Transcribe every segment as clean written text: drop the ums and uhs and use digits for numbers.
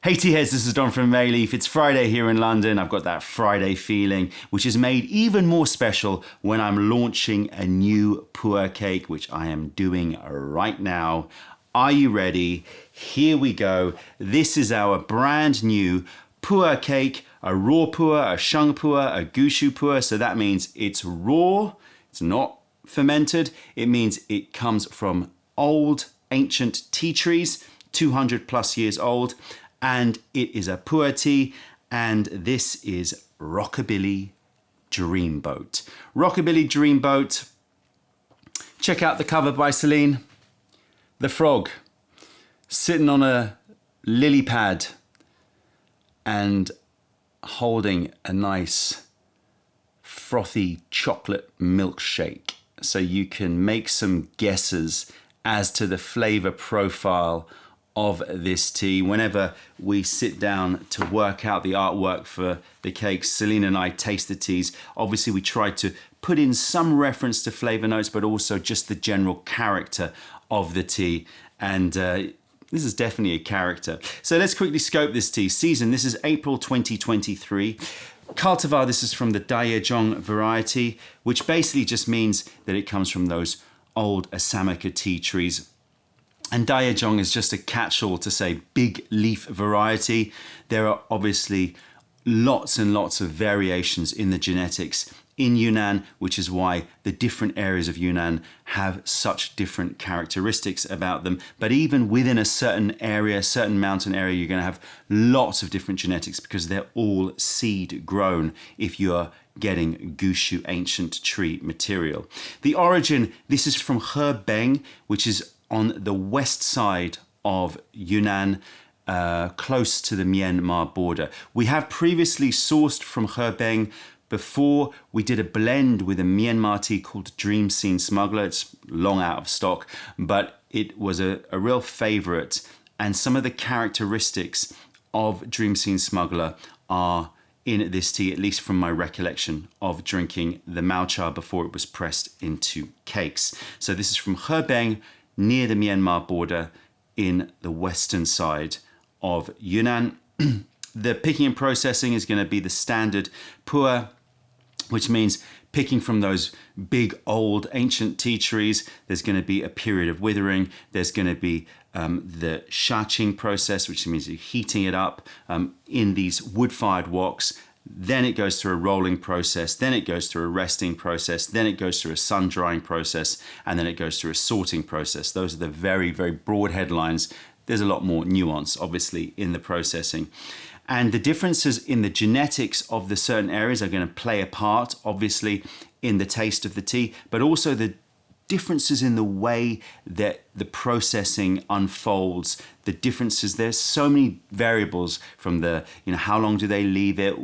Hey tea heads, this is Don from Mayleaf. It's Friday here in London. I've got that Friday feeling, which is made even more special when I'm launching a new PuErh cake, which I am doing right now. Are you ready? Here we go. This is our brand new PuErh cake, a raw PuErh, a sheng PuErh, a gushu PuErh. So that means it's raw, it's not fermented. It means it comes from old, ancient tea trees, 200 plus years old. And it is a PuErh tea, and this is Rockabilly Dreamboat. Rockabilly Dreamboat. Check out the cover by Celine. The frog sitting on a lily pad and holding a nice frothy chocolate milkshake. So you can make some guesses as to the flavor profile of this tea. Whenever we sit down to work out the artwork for the cakes, Celine and I taste the teas. Obviously we try to put in some reference to flavor notes, but also just the general character of the tea. And this is definitely a character. So let's quickly scope this tea. Season, this is April 2023. Cultivar, this is from the Daejong variety, which basically just means that it comes from those old Asamoka tea trees. And Daejong is just a catch-all to say big leaf variety. There are obviously lots and lots of variations in the genetics in Yunnan, which is why the different areas of Yunnan have such different characteristics about them. But even within a certain area, certain mountain area, you're going to have lots of different genetics because they're all seed grown if you're getting gushu ancient tree material. The origin, this is from Brewing, which is on the west side of Yunnan, close to the Myanmar border. We have previously sourced from Brewing before. We did a blend with a Myanmar tea called Dream Scene Smuggler. It's long out of stock, but it was a real favorite. And some of the characteristics of Dream Scene Smuggler are in this tea, at least from my recollection of drinking the Mao Cha before it was pressed into cakes. So this is from Brewing, near the Myanmar border in the western side of Yunnan. The picking and processing is going to be the standard PuErh, which means picking from those big old ancient tea trees. There's going to be a period of withering. There's going to be the shaching process, which means you're heating it up in these wood-fired woks. Then it goes through a rolling process, then it goes through a resting process, then it goes through a sun drying process, and then it goes through a sorting process. Those are the very, very broad headlines. There's a lot more nuance, obviously, in the processing. And the differences in the genetics of the certain areas are going to play a part, obviously, in the taste of the tea, but also the differences in the way that the processing unfolds, the differences. There's so many variables from the, how long do they leave it?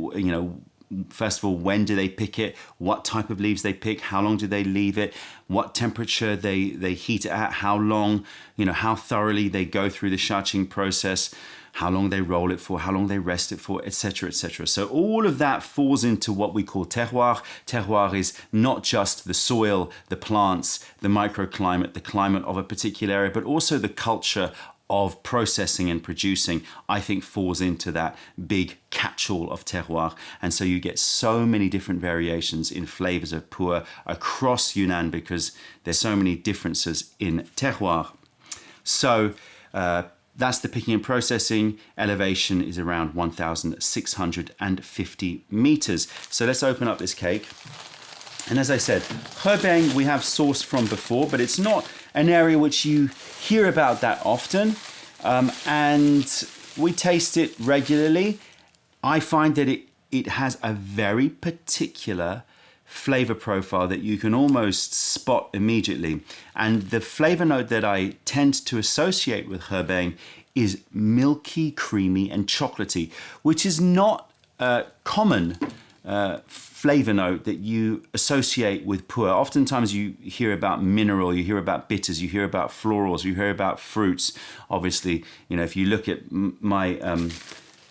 First of all, when do they pick it? What type of leaves they pick? How long do they leave it? What temperature they heat it at? How long, how thoroughly they go through the shaching process? How long they roll it for, how long they rest it for, etc., etc. So all of that falls into what we call terroir. Terroir is not just the soil, the plants, the microclimate, the climate of a particular area, but also the culture of processing and producing, I think falls into that big catch-all of terroir. And so you get so many different variations in flavors of PuErh across Yunnan because there's so many differences in terroir. So, that's the picking and processing. Elevation is around 1,650 meters. So let's open up this cake. And as I said, Brewing we have sourced from before, but it's not an area which you hear about that often. And we taste it regularly. I find that it has a very particular flavor profile that you can almost spot immediately. And the flavor note that I tend to associate with Brewing is milky, creamy, and chocolatey, which is not a common flavor note that you associate with PuErh. Oftentimes you hear about mineral, you hear about bitters, you hear about florals, you hear about fruits. Obviously, if you look at my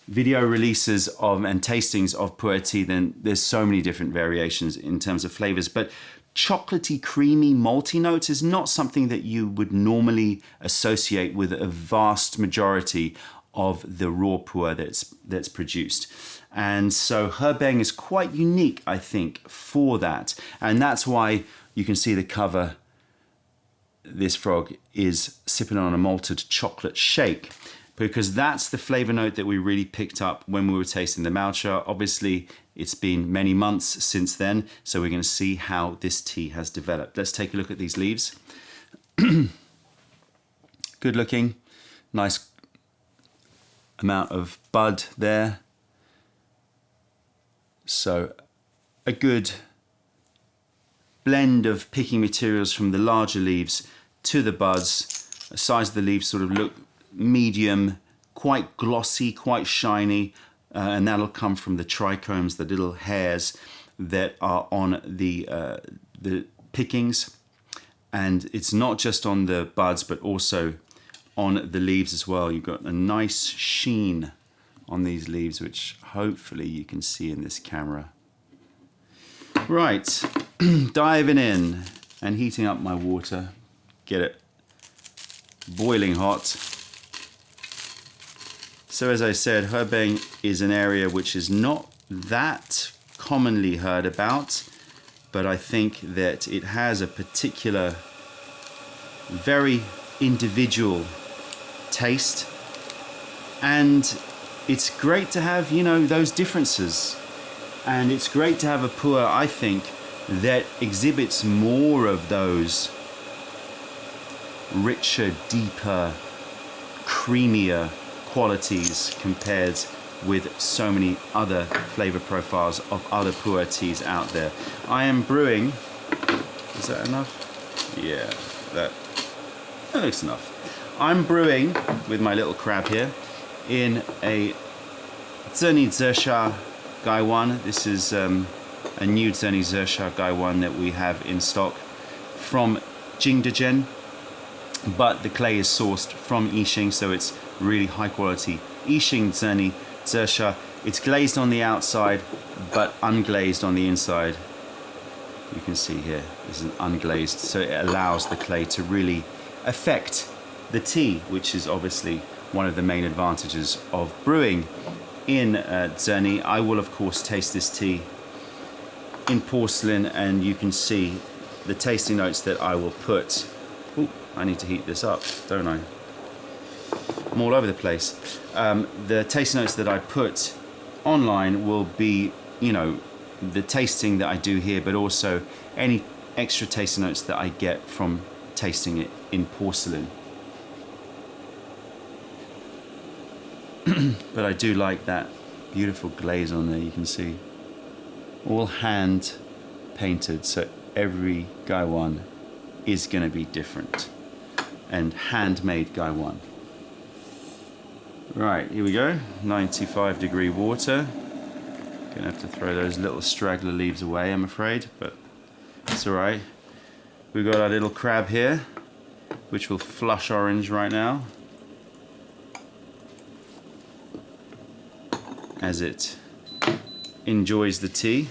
video releases and tastings of PuErh tea, then there's so many different variations in terms of flavors. But chocolatey, creamy, malty notes is not something that you would normally associate with a vast majority of the raw PuErh that's produced. And so herbang is quite unique, I think, for that. And that's why you can see the cover. This frog is sipping on a malted chocolate shake, because that's the flavor note that we really picked up when we were tasting the matcha. Obviously, it's been many months since then, so we're going to see how this tea has developed. Let's take a look at these leaves. Good looking, nice amount of bud there. So a good blend of picking materials from the larger leaves to the buds. The size of the leaves sort of look medium, quite glossy, quite shiny, and that'll come from the trichomes, the little hairs that are on the pickings. And it's not just on the buds, but also on the leaves as well. You've got a nice sheen on these leaves, which hopefully you can see in this camera. Right, diving in and heating up my water, get it boiling hot. So as I said, herbang is an area which is not that commonly heard about, but I think that it has a particular, very individual taste, and it's great to have, you know, those differences. And it's great to have a PuErh, I think, that exhibits more of those richer, deeper, creamier qualities compared with so many other flavor profiles of other PuErh teas out there. I am brewing, is that enough? Yeah, that looks enough. I'm brewing with my little crab here in a Zerni Zersha Gai 1. This is a new Zerni Zersha Gai 1 that we have in stock from Jingdezhen, but the clay is sourced from Yixing, so it's really high quality Yixing Zerni Zersha. It's glazed on the outside, but unglazed on the inside. You can see here, this is unglazed, so it allows the clay to really affect the tea, which is obviously one of the main advantages of brewing in Zerni. I will of course taste this tea in porcelain, and you can see the tasting notes that I will put. Ooh, I need to heat this up, don't I? I'm all over the place. The tasting notes that I put online will be, you know, the tasting that I do here, but also any extra tasting notes that I get from tasting it in porcelain. But I do like that beautiful glaze on there, you can see. All hand painted, so every Gai 1 is going to be different. And handmade Gai 1. Right, here we go. 95-degree water. Gonna have to throw those little straggler leaves away, I'm afraid, but it's alright. We've got our little crab here, which will flush orange right now, as it enjoys the tea.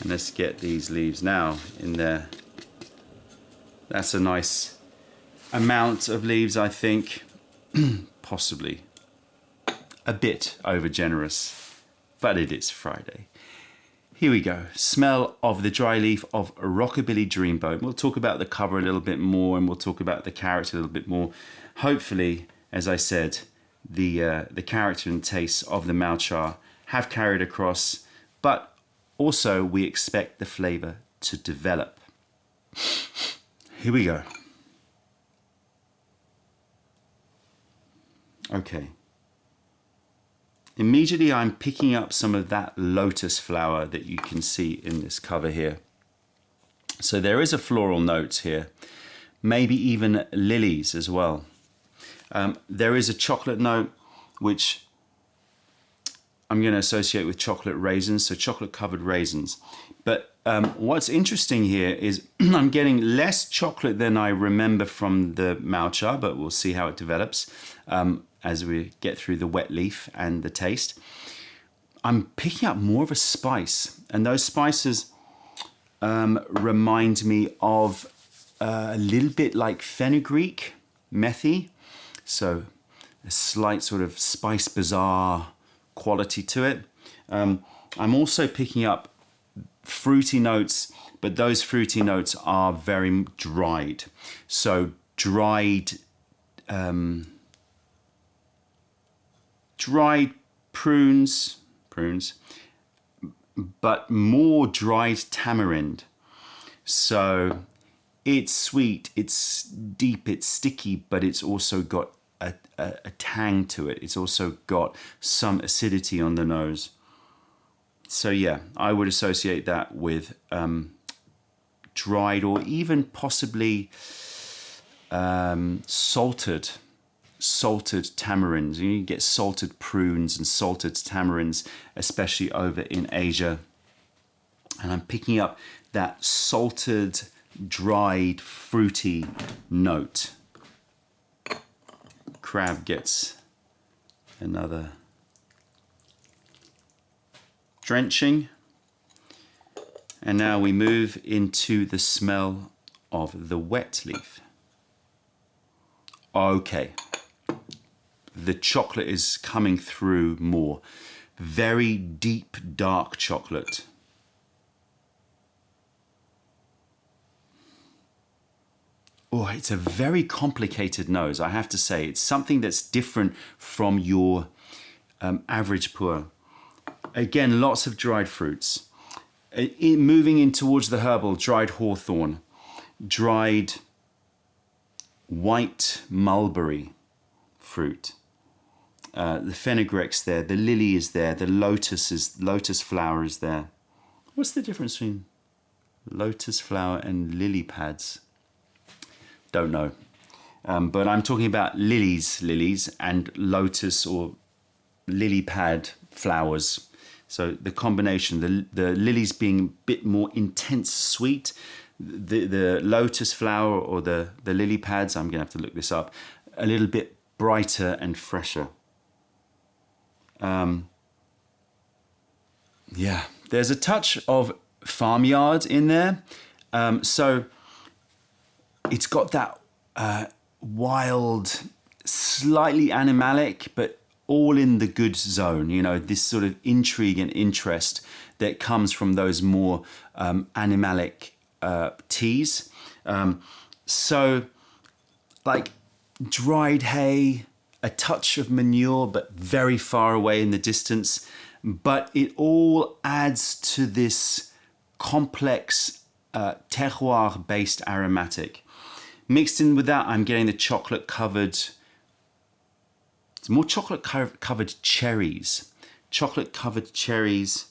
And let's get these leaves now in there. That's a nice amount of leaves, I think. Possibly a bit over generous, but it is Friday. Here we go. Smell of the dry leaf of Rockabilly Dreamboat. We'll talk about the cover a little bit more, and we'll talk about the character a little bit more. Hopefully, as I said, the character and taste of the matcha have carried across, but also we expect the flavor to develop. Here we go. Okay. Immediately I'm picking up some of that lotus flower that you can see in this cover here. So there is a floral note here, maybe even lilies as well. There is a chocolate note, which I'm going to associate with chocolate raisins, so chocolate covered raisins. But what's interesting here is I'm getting less chocolate than I remember from the matcha, but we'll see how it develops as we get through the wet leaf and the taste. I'm picking up more of a spice, and those spices remind me of a little bit like fenugreek, methy. So a slight sort of spice bazaar quality to it. I'm also picking up fruity notes, but those fruity notes are very dried. So dried prunes, but more dried tamarind. So it's sweet, it's deep, it's sticky, but it's also got a tang to it. It's also got some acidity on the nose. So yeah, I would associate that with dried or even possibly salted tamarinds. You get salted prunes and salted tamarinds, especially over in Asia. And I'm picking up that salted, dried, fruity note. Crab gets another drenching. And now we move into the smell of the wet leaf. Okay, the chocolate is coming through more. Very deep, dark chocolate. Oh, it's a very complicated nose, I have to say. It's something that's different from your average PuErh. Again, lots of dried fruits. Moving in towards the herbal, dried hawthorn, dried white mulberry fruit. The fenugreek's there, the lily is there, the lotus flower is there. What's the difference between lotus flower and lily pads? Don't know. But I'm talking about lilies and lotus or lily pad flowers. So the combination, the lilies being a bit more intense sweet, the lotus flower or the lily pads, I'm going to have to look this up, a little bit brighter and fresher. Yeah, there's a touch of farmyard in there. So it's got that wild, slightly animalic, but all in the good zone, you know, this sort of intrigue and interest that comes from those more animalic teas. So like dried hay, a touch of manure, but very far away in the distance. But it all adds to this complex terroir-based aromatic. Mixed in with that, I'm getting the chocolate-covered, it's more chocolate-covered cherries. Chocolate-covered cherries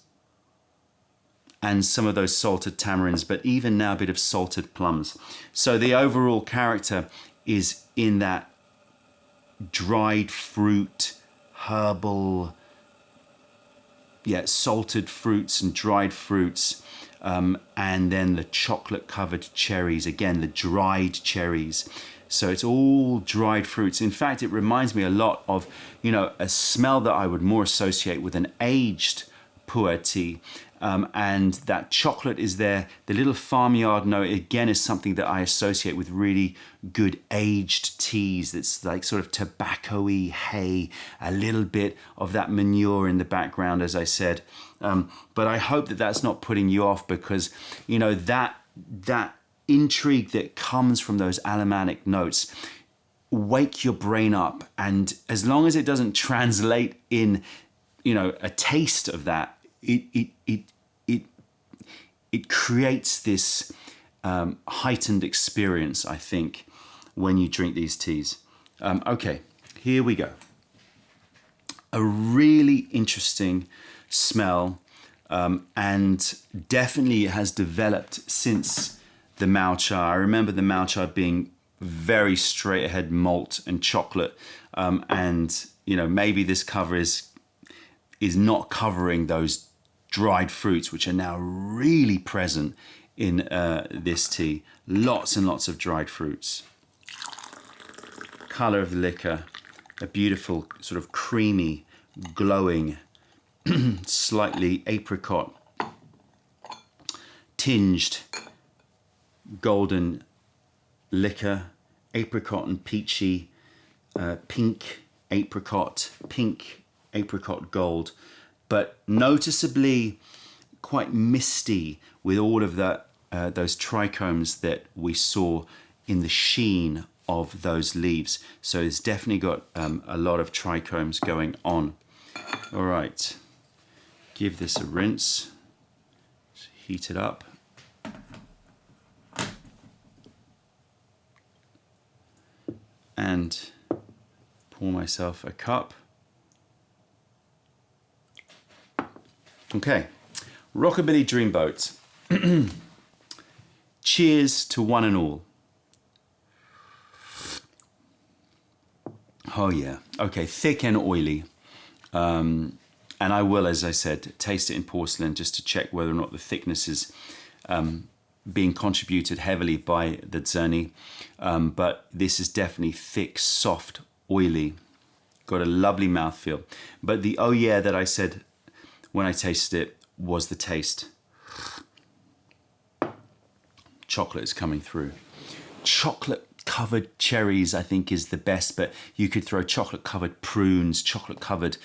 and some of those salted tamarinds, but even now a bit of salted plums. So the overall character is in that dried fruit, herbal, salted fruits and dried fruits, and then the chocolate-covered cherries, again, the dried cherries. So it's all dried fruits. In fact, it reminds me a lot of, you know, a smell that I would more associate with an aged PuErh tea. And that chocolate is there. The little farmyard note, again, is something that I associate with really good aged teas. That's like sort of tobacco-y hay, a little bit of that manure in the background, as I said. But I hope that that's not putting you off, because, you know, that intrigue that comes from those aromatic notes, wake your brain up. And as long as it doesn't translate in, you know, a taste of that, it creates this heightened experience, I think, when you drink these teas. Okay, here we go. A really interesting smell, and definitely has developed since the Mao Cha. I remember the Mao Cha being very straight ahead malt and chocolate, and you know, maybe this cover is not covering those dried fruits, which are now really present in this tea. Lots and lots of dried fruits. Color of the liquor, a beautiful sort of creamy, glowing, slightly apricot tinged golden liquor, apricot and peachy, pink apricot, pink apricot gold, but noticeably quite misty with all of that, those trichomes that we saw in the sheen of those leaves. So it's definitely got a lot of trichomes going on. All right, give this a rinse, heat it up. And pour myself a cup. Okay, Rockabilly Dreamboat. Cheers to one and all. Oh yeah, okay, thick and oily. And I will, as I said, taste it in porcelain just to check whether or not the thickness is being contributed heavily by the Zerni. But this is definitely thick, soft, oily. Got a lovely mouthfeel. But the oh yeah that I said when I tasted it was the taste. Chocolate is coming through. Chocolate covered cherries, I think, is the best, but you could throw chocolate covered prunes, chocolate covered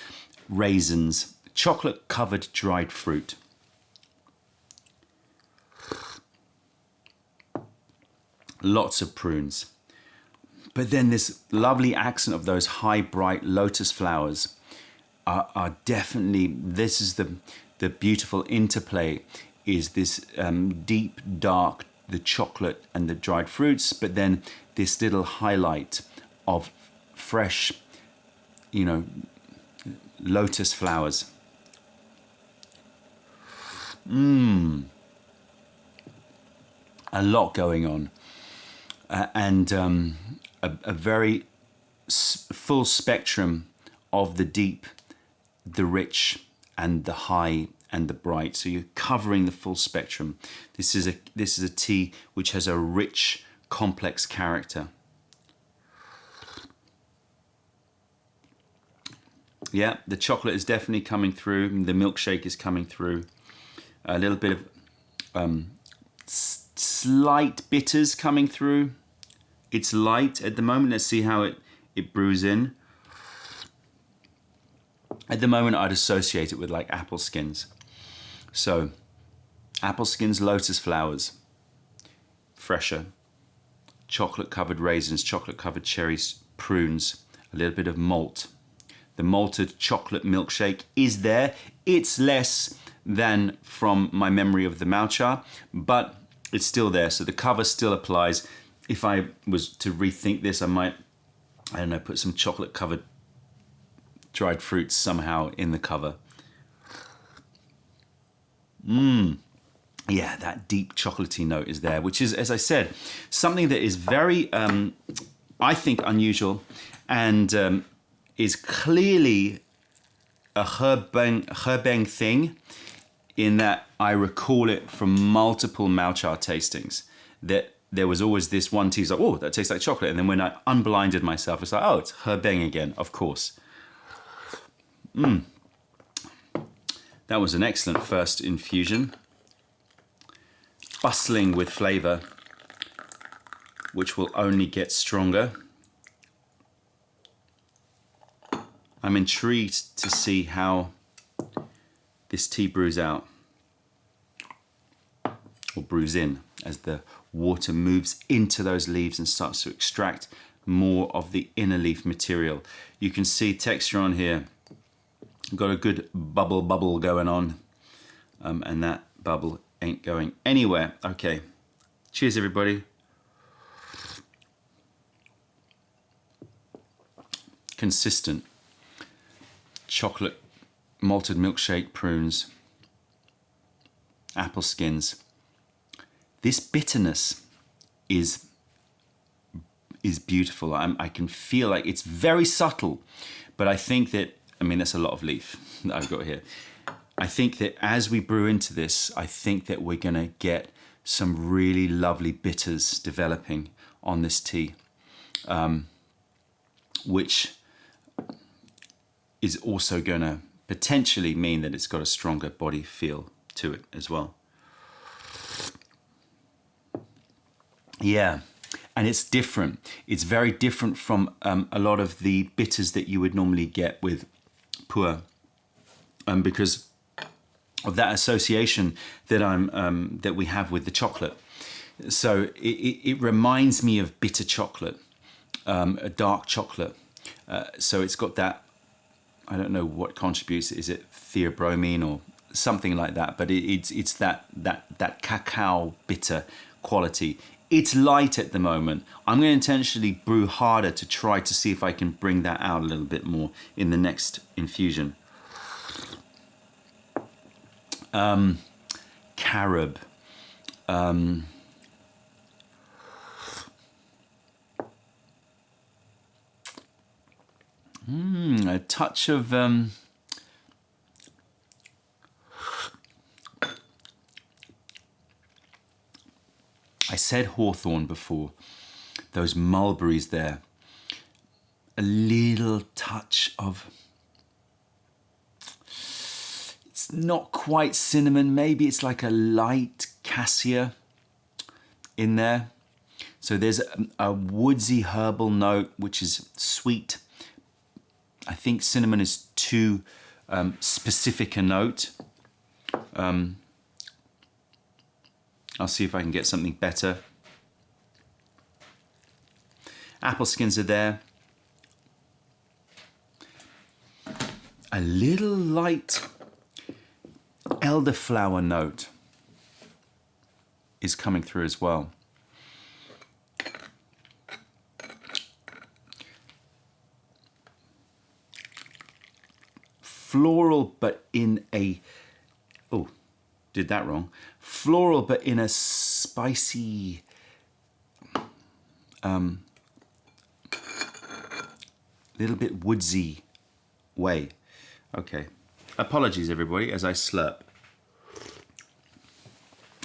raisins, chocolate covered dried fruit. Lots of prunes. But then this lovely accent of those high, bright lotus flowers are definitely, this is the beautiful interplay, is this deep, dark, the chocolate and the dried fruits, but then this little highlight of fresh, you know, lotus flowers. A lot going on. And a very full spectrum of the deep, the rich, and the high and the bright. So you're covering the full spectrum. This is a tea which has a rich, complex character. Yeah, the chocolate is definitely coming through. The milkshake is coming through. A little bit of slight bitters coming through. It's light at the moment. Let's see how it brews in. At the moment, I'd associate it with like apple skins. So, apple skins, lotus flowers, fresher, chocolate-covered raisins, chocolate-covered cherries, prunes, a little bit of malt. The malted chocolate milkshake is there. It's less than from my memory of the Malcha, but it's still there. So the cover still applies. If I was to rethink this, I might, I don't know, put some chocolate-covered dried fruits somehow in the cover. Yeah, that deep chocolatey note is there, which is, as I said, something that is very, I think, unusual and is clearly a Herbeng thing, in that I recall it from multiple Malcha tastings, that there was always this one tea, like, oh, that tastes like chocolate. And then when I unblinded myself, it's like, oh, it's Herbeng again, of course. That was an excellent first infusion. Bustling with flavor, which will only get stronger. I'm intrigued to see how this tea brews out, or brews in, as the water moves into those leaves and starts to extract more of the inner leaf material. You can see texture on here. Got a good bubble going on, and that bubble ain't going anywhere. Okay, cheers everybody. Consistent chocolate, malted milkshake, prunes, apple skins. This bitterness is beautiful. I can feel like it's very subtle, but I think that, I mean, that's a lot of leaf that I've got here. I think that as we brew into this, I think that we're gonna get some really lovely bitters developing on this tea, which is also gonna potentially mean that it's got a stronger body feel to it as well. Yeah, And it's different. It's very different from a lot of the bitters that you would normally get with PuErh, because of that association that that we have with the chocolate. So it reminds me of bitter chocolate, a dark chocolate. So it's got that, I don't know what contributes. Is it theobromine or something like that? But it's that cacao bitter quality. It's light at the moment. I'm going to intentionally brew harder to try to see if I can bring that out a little bit more in the next infusion. Carob. A touch of I said hawthorn before, those mulberries there. A little touch of, it's not quite cinnamon, maybe it's like a light cassia in there. So there's a woodsy herbal note, which is sweet. I think cinnamon is too specific a note. I'll see if I can get something better. Apple skins are there. A little light elderflower note is coming through as well. Floral, but in a, oh, did that wrong. Floral, but in a spicy, little bit woodsy way. Okay. Apologies, everybody, as I slurp.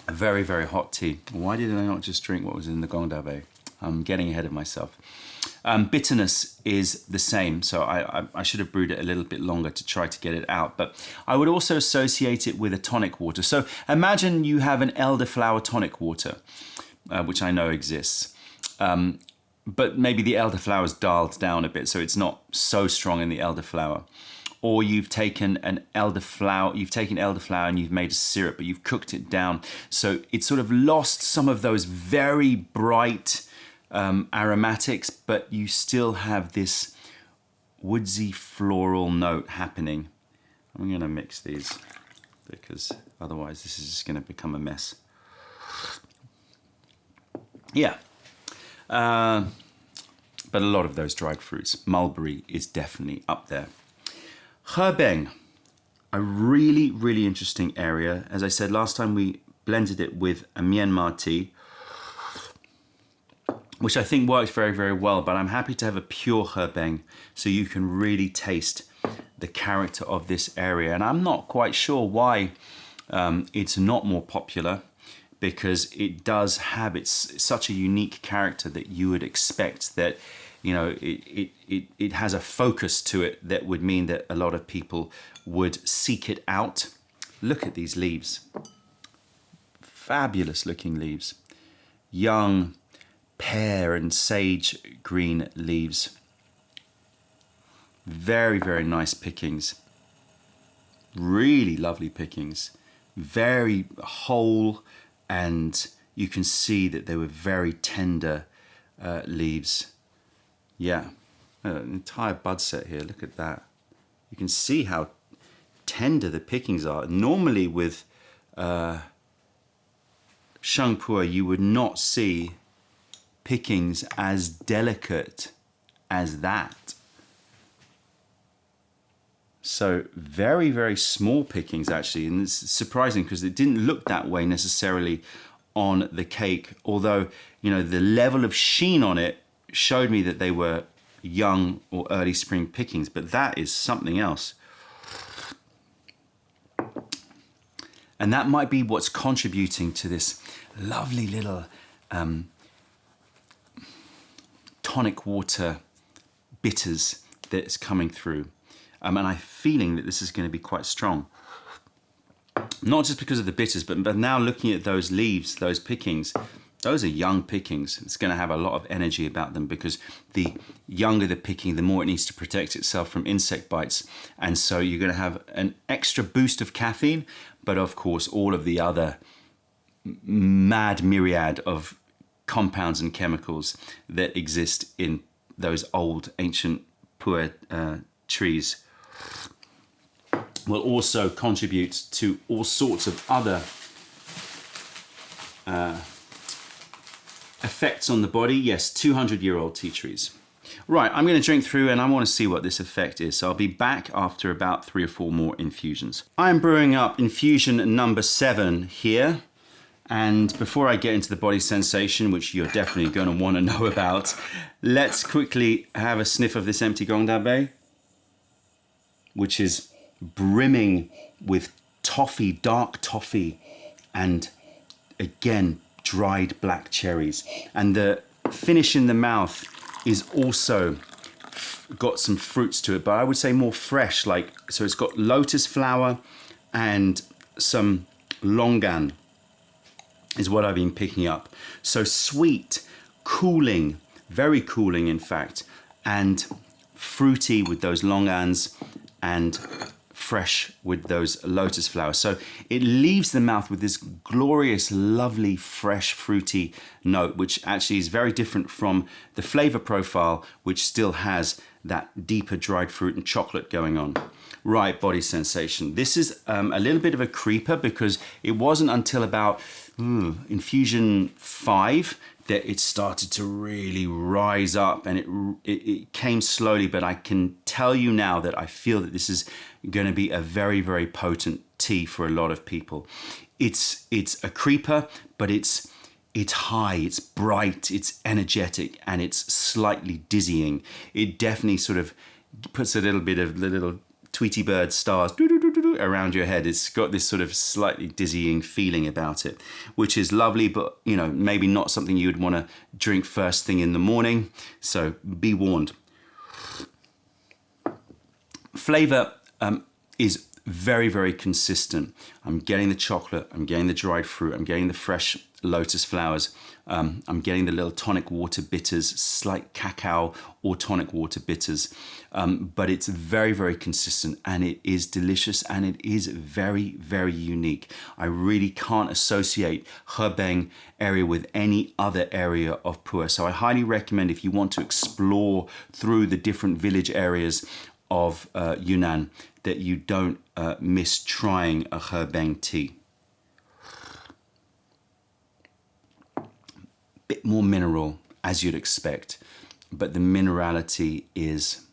A very, very hot tea. Why did I not just drink what was in the Gong Dave? I'm getting ahead of myself. Bitterness is the same, so I should have brewed it a little bit longer to try to get it out, but I would also associate it with a tonic water. So imagine you have an elderflower tonic water, which I know exists, but maybe the elderflower is dialed down a bit, so it's not so strong in the elderflower. Or you've taken elderflower and you've made a syrup, but you've cooked it down, so it's sort of lost some of those very bright aromatics, but you still have this woodsy floral note happening. I'm going to mix these because otherwise this is just going to become a mess. Yeah, but a lot of those dried fruits. Mulberry is definitely up there. Herbeng, a really, really interesting area. As I said last time, we blended it with a Myanmar tea, which I think works very, very well, but I'm happy to have a pure herbeng so you can really taste the character of this area. And I'm not quite sure why it's not more popular, because it does have it's such a unique character that you would expect that, you know, it has a focus to it that would mean that a lot of people would seek it out. Look at these leaves. Fabulous looking leaves. Young pear and sage green leaves. Very, very nice pickings. Really lovely pickings. Very whole, and you can see that they were very tender leaves. Yeah, an entire bud set here. Look at that. You can see how tender the pickings are. Normally with Sheng PuErh, you would not see pickings as delicate as that. So very, very small pickings actually, and it's surprising because it didn't look that way necessarily on the cake, although, you know, the level of sheen on it showed me that they were young or early spring pickings, but that is something else. And that might be what's contributing to this lovely little tonic water bitters that's coming through. And I'm feeling that this is going to be quite strong. Not just because of the bitters, but now looking at those leaves, those pickings, those are young pickings. It's going to have a lot of energy about them because the younger the picking, the more it needs to protect itself from insect bites. And so you're going to have an extra boost of caffeine, but of course all of the other mad myriad of compounds and chemicals that exist in those old ancient PuErh trees will also contribute to all sorts of other effects on the body. Yes, 200-year-old tea trees. Right, I'm going to drink through and I want to see what this effect is. So I'll be back after about 3 or 4 more infusions. I'm brewing up infusion number 7 here. And before I get into the body sensation, which you're definitely going to want to know about, let's quickly have a sniff of this empty Gong d'Abeille, which is brimming with toffee, dark toffee, and again, dried black cherries. And the finish in the mouth is also got some fruits to it, but I would say more fresh, so it's got lotus flower and some longan is what I've been picking up. So sweet, cooling, very cooling in fact, and fruity with those longans and fresh with those lotus flowers. So it leaves the mouth with this glorious, lovely, fresh, fruity note, which actually is very different from the flavor profile, which still has that deeper dried fruit and chocolate going on. Right, body sensation. This is a little bit of a creeper because it wasn't until about infusion 5 that it started to really rise up, and it came slowly, but I can tell you now that I feel that this is going to be a very, very potent tea for a lot of people. It's a creeper, but it's high, it's bright, it's energetic, and it's slightly dizzying. It definitely sort of puts a little bit of the little Tweety bird stars around your head. It's got this sort of slightly dizzying feeling about it, which is lovely, but maybe not something you would want to drink first thing in the morning. So be warned. Flavor is very, very consistent. I'm getting the chocolate, I'm getting the dried fruit, I'm getting the fresh lotus flowers, I'm getting the little tonic water bitters, slight cacao or tonic water bitters, but it's very, very consistent, and it is delicious, and it is very, very unique. I really can't associate Hebeng area with any other area of PuErh. So I highly recommend, if you want to explore through the different village areas of Yunnan, that you don't miss trying a Hebeng tea. Bit more mineral, as you'd expect, but the minerality is,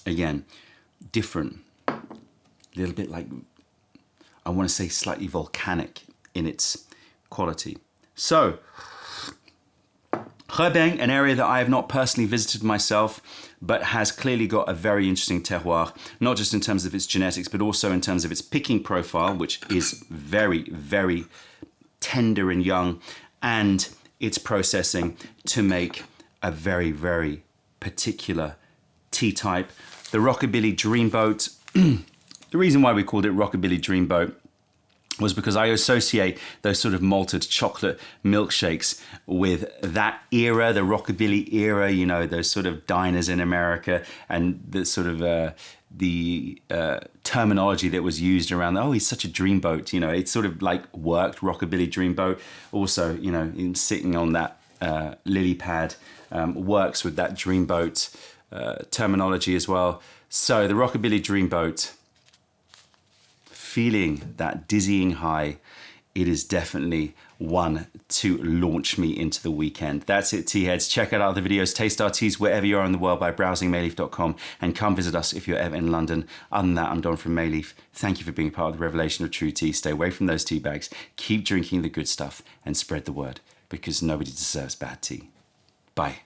again, different. A little bit like, I want to say slightly volcanic in its quality. So, Hebeng, an area that I have not personally visited myself, but has clearly got a very interesting terroir, not just in terms of its genetics, but also in terms of its picking profile, which is very, very tender and young, and its processing to make a very, very particular tea type. The Rockabilly Dreamboat, the reason why we called it Rockabilly Dreamboat was because I associate those sort of malted chocolate milkshakes with that era, the Rockabilly era, those sort of diners in America, and the sort of the terminology that was used around, oh, he's such a dreamboat, it sort of like worked, Rockabilly Dreamboat. Also, in sitting on that lily pad works with that dreamboat terminology as well. So the Rockabilly Dreamboat, feeling that dizzying high, it is definitely one to launch me into the weekend. That's it, tea heads. Check out other videos, taste our teas wherever you are in the world by browsing mayleaf.com, and come visit us if you're ever in London. Other than that, I'm Don from Mayleaf. Thank you for being part of the revelation of true tea. Stay away from those tea bags. Keep drinking the good stuff and spread the word, because nobody deserves bad tea. Bye.